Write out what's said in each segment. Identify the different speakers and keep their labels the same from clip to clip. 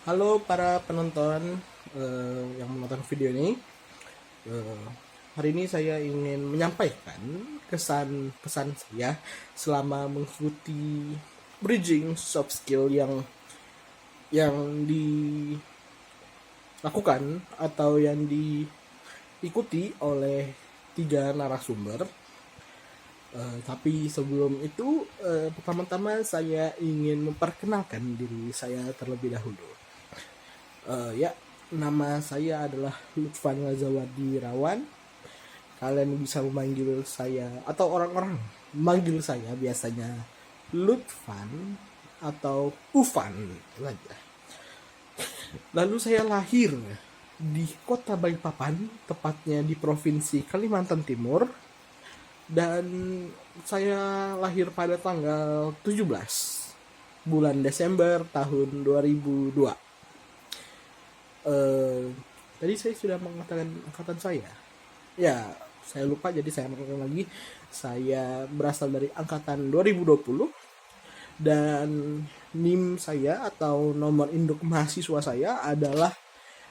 Speaker 1: Halo para penonton yang menonton video ini. Eh, Hari ini saya ingin menyampaikan kesan pesan saya selama mengikuti bridging soft skill yang dilakukan atau yang diikuti oleh tiga narasumber. Tapi sebelum itu, pertama-tama saya ingin memperkenalkan diri saya terlebih dahulu. Ya, nama saya adalah Lutfan Lazawadi Rawan. Kalian bisa memanggil saya atau orang-orang memanggil saya biasanya Lutfan atau Ufan itu aja. Lalu saya lahir di kota Balikpapan, tepatnya di provinsi Kalimantan Timur, dan saya lahir pada tanggal 17 bulan Desember tahun 2002. eh, Tadi saya sudah mengatakan angkatan saya. Ya, saya lupa jadi saya mengatakan lagi. Saya berasal dari angkatan 2020 dan NIM saya atau nomor induk mahasiswa saya adalah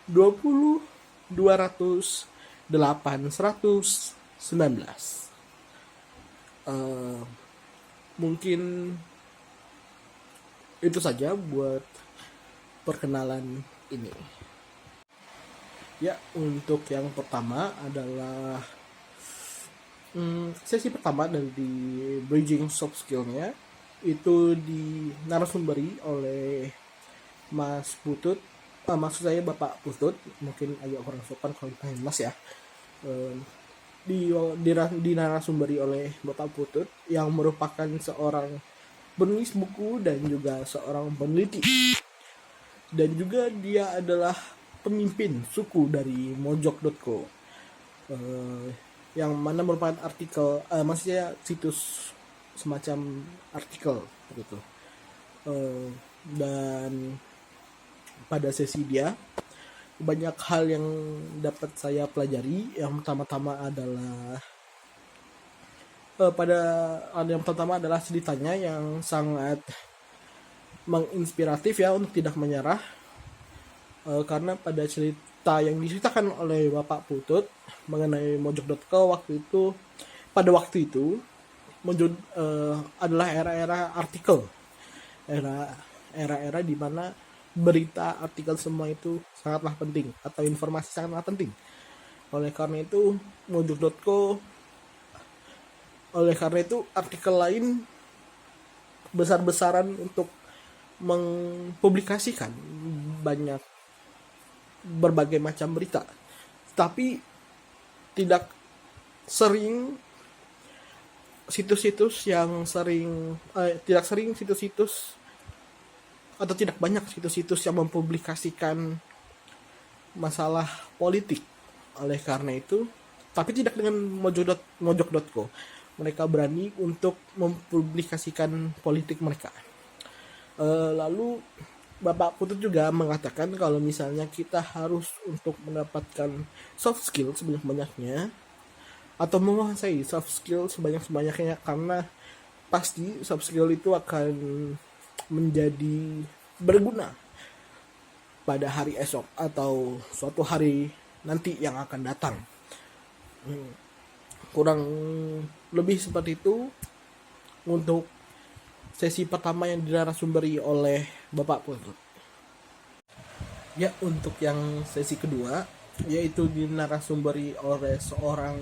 Speaker 1: 20 208 119. Eh, Mungkin itu saja buat perkenalan ini. Ya, untuk yang pertama adalah sesi pertama dari bridging soft skillnya itu narasumberi oleh Mas Putut. Maksud saya Bapak Putut, mungkin agak kurang sopan kalau dipanggil Mas ya. Eh, di narasumberi oleh Bapak Putut yang merupakan seorang penulis buku dan juga seorang peneliti, dan juga dia adalah pemimpin suku dari Mojok.co, eh, yang mana merupakan artikel, maksudnya situs semacam artikel begitu. Eh, dan pada sesi dia banyak hal yang dapat saya pelajari. Yang pertama-tama adalah ceritanya yang sangat menginspiratif ya untuk tidak menyerah. Karena pada cerita yang diceritakan oleh Bapak Putut mengenai Mojok.co pada waktu itu Mojok adalah era-era artikel, era-era di mana berita artikel semua itu sangatlah penting atau informasi sangatlah penting. Oleh karena itu Mojok.co artikel lain besar-besaran untuk mengpublikasikan banyak berbagai macam berita, tapi tidak sering situs-situs yang sering tidak sering situs-situs atau tidak banyak situs-situs yang mempublikasikan masalah politik. Oleh karena itu, tapi tidak dengan Mojok.co, mereka berani untuk mempublikasikan politik mereka. Lalu Bapak Putut juga mengatakan kalau misalnya kita harus untuk mendapatkan soft skill sebanyak-banyaknya atau menguasai soft skill sebanyak-banyaknya, karena pasti soft skill itu akan menjadi berguna pada hari esok atau suatu hari nanti yang akan datang. Kurang lebih seperti itu untuk sesi pertama yang dinarasumberi oleh Bapak Putut. Ya, untuk yang sesi kedua yaitu dinarasumberi oleh seorang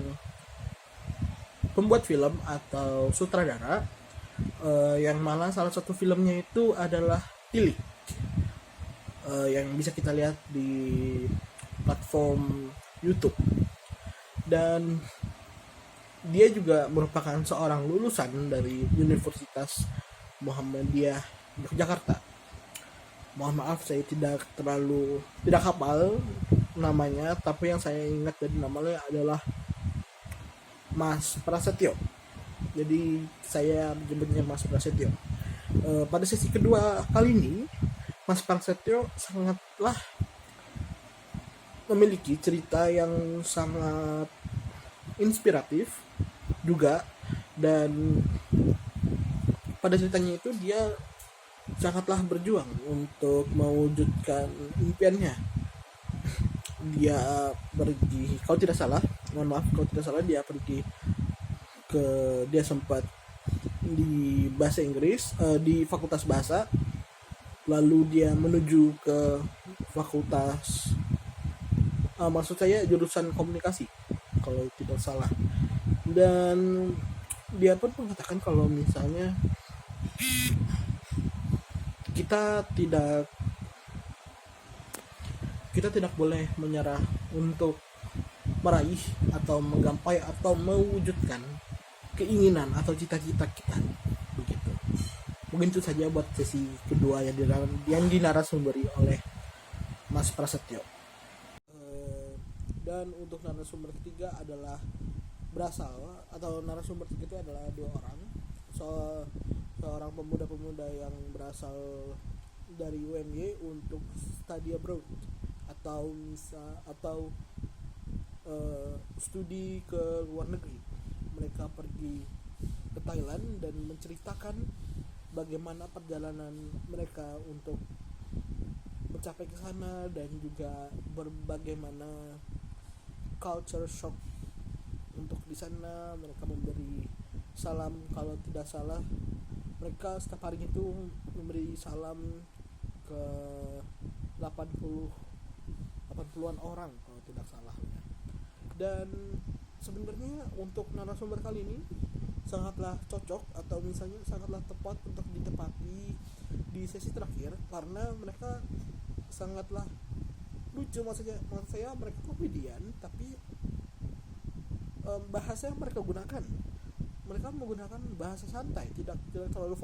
Speaker 1: pembuat film atau sutradara, yang mana salah satu filmnya itu adalah Tilik, yang bisa kita lihat di platform YouTube. Dan dia juga merupakan seorang lulusan dari Universitas Muhammadiyah Yogyakarta. Mohon maaf saya tidak hafal namanya, tapi yang saya ingat dari namanya adalah Mas Prasetyo. Jadi saya menyebutnya Mas Prasetyo. Pada sesi kedua kali ini, Mas Prasetyo sangatlah memiliki cerita yang sangat inspiratif juga, dan pada ceritanya itu dia sangatlah berjuang untuk mewujudkan impiannya. Dia pergi, kalau tidak salah, mohon maaf kalau tidak salah, dia pergi ke, dia sempat di bahasa Inggris, di fakultas bahasa, lalu dia menuju ke fakultas, maksud saya jurusan komunikasi kalau tidak salah, dan dia pun mengatakan kalau misalnya kita tidak boleh menyerah untuk meraih atau menggapai atau mewujudkan keinginan atau cita-cita kita, begitu. Mungkin itu saja buat sesi kedua yang dinarasumberi oleh Mas Prasetyo. Dan untuk narasumber ketiga adalah narasumber ketiga itu adalah dua orang, seorang pemuda-pemuda yang berasal dari UMY untuk study abroad atau studi ke luar negeri. Mereka pergi ke Thailand dan menceritakan bagaimana perjalanan mereka untuk mencapai ke sana, dan juga bagaimana culture shock untuk di sana. Mereka memberi salam, kalau tidak salah mereka setiap hari itu memberi salam ke 80-an orang kalau tidak salah ya. Dan sebenarnya untuk narasumber kali ini sangatlah cocok, atau misalnya sangatlah tepat untuk ditepati di sesi terakhir, karena mereka sangatlah lucu. Maksud saya mereka komedian, tapi bahasa yang mereka gunakan, mereka menggunakan bahasa santai, tidak terlalu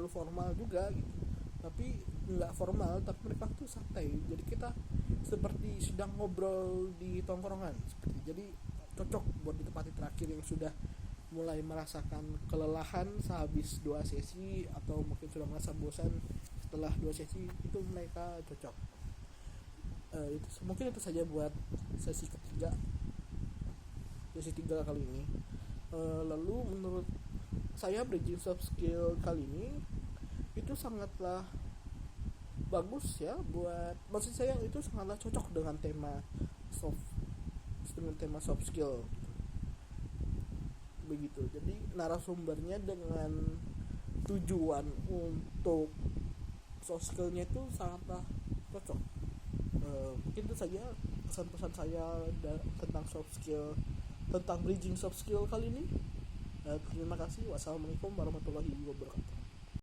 Speaker 1: formal juga gitu, tapi nggak formal, tapi mereka tuh santai, jadi kita seperti sedang ngobrol di tongkrongan seperti. Jadi cocok buat di tempat terakhir yang sudah mulai merasakan kelelahan sehabis 2 sesi, atau mungkin sudah merasa bosan setelah 2 sesi, itu mereka cocok. Mungkin itu saja buat sesi 3 kali ini. Lalu menurut saya bridging soft skill kali ini itu sangatlah bagus ya, maksud saya itu sangatlah cocok dengan tema soft skill begitu. Jadi narasumbernya dengan tujuan untuk soft skillnya itu sangatlah cocok. Mungkin itu saja pesan-pesan saya tentang soft skill, tentang bridging soft skill kali ini. Terima kasih. Wassalamualaikum warahmatullahi wabarakatuh.